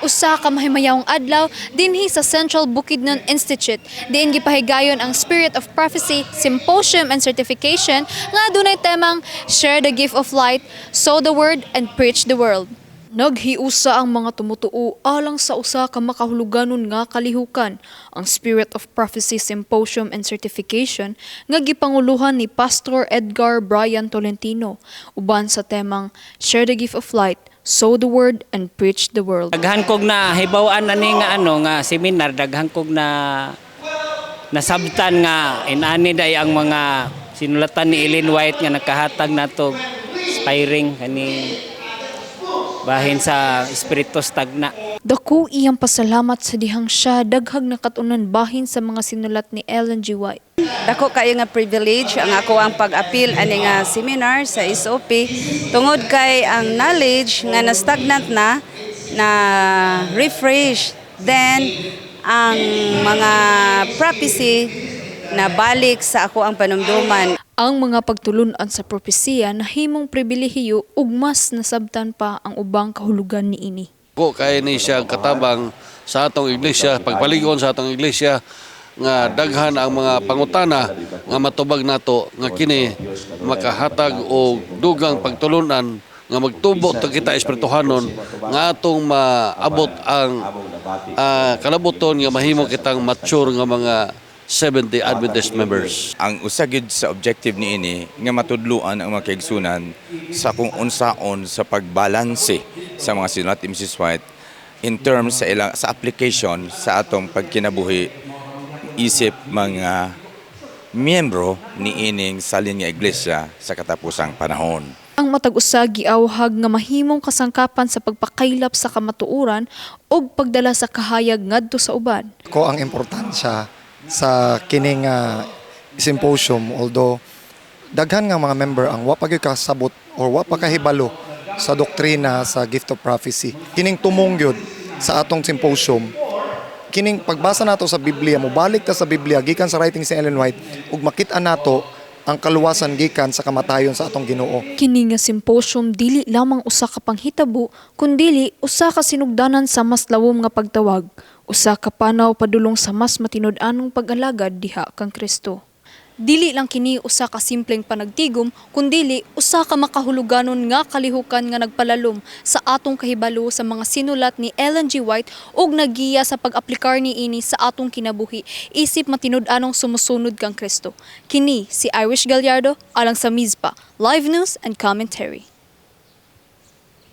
Usa ka mahimayawong adlaw dinhi sa Central Bukidnon Institute diin gipahigayon ang Spirit of Prophecy Symposium and Certification nga adunay temang Share the Gift of Light, Sow the Word and Preach the World. Naghiusa ang mga tumutuo alang sa usa ka makahuluganon nga kalihukan, ang Spirit of Prophecy Symposium and Certification nga gipanguluhan ni Pastor Edgar Brian Tolentino uban sa temang Share the Gift of Light, Sow the Word and Preach the World. Daghan kog na hibawaan ani nga seminar, daghan kog na nasabtan nga inani day ang mga sinulatan ni Ellen White nga nakahatag nato inspiring kani bahin sa espiritu stagna. Dako iyang pasalamat sa dihang siya daghag nakatunan bahin sa mga sinulat ni Ellen G. White. Dako kayo nga privilege ang ako ang pag-apil ani nga seminar sa SOP tungod kay ang knowledge nga na-stagnant na refresh, then ang mga prophecy na balik sa ako ang panumduman. Ang mga pagtulunan sa propesiya nahimong pribilehiyo ug mas nasabtan pa ang ubang kahulugan niini. Ko kay ni siya katabang sa atong iglesia, pagpaligon sa atong iglesia nga daghan ang mga pangutana nga matubag nato nga kini makahatag og dugang pagtulunan nga magtubo ta kita espirituhanon nga atong maabot ang kalabuton nga mahimo kitang mature nga mga 70 Adventist members. Ang usagid sa objective niini nga matudluan ang mga kaigsunan sa kung unsaon sa pagbalanse sa mga sinulat ni Mrs. White in terms sa application sa atong pagkinabuhi isip mga miyembro niining salin nga iglesia sa katapusang panahon. Ang matag usa giawhag nga mahimong kasangkapan sa pagpakaylap sa kamatuoran ug pagdala sa kahayag ngadto sa uban. Ko ang importansya sa kining symposium, although daghan nga mga member ang wa pa gyud kasabot or wa pa kahibalo sa doktrina sa gift of prophecy. Kining tumong gyud sa atong symposium, kining pagbasa nato sa Biblia, mobalik ta sa Biblia gikan sa writings ni Ellen White ug makit-an nato ang kaluwasan gikan sa kamatayon sa atong Ginoo. Kini nga symposium dili lamang usa ka panghitabo kundi usa ka sinugdanan sa mas lawom nga pagtawag, usa ka panaw padulong sa mas matinud-anong pag-alagad diha kang Kristo. Dili lang kini usa ka simpleng panagtigom kundi usa ka makahuluganon nga kalihukan nga nagpalalom sa atong kahibalo sa mga sinulat ni Ellen G. White ug nagiya sa pag-aplikar niini sa atong kinabuhi isip matinud-anong sumusunod kang Kristo. Kini si Irish Gallardo alang sa Mizpa Live News and Commentary.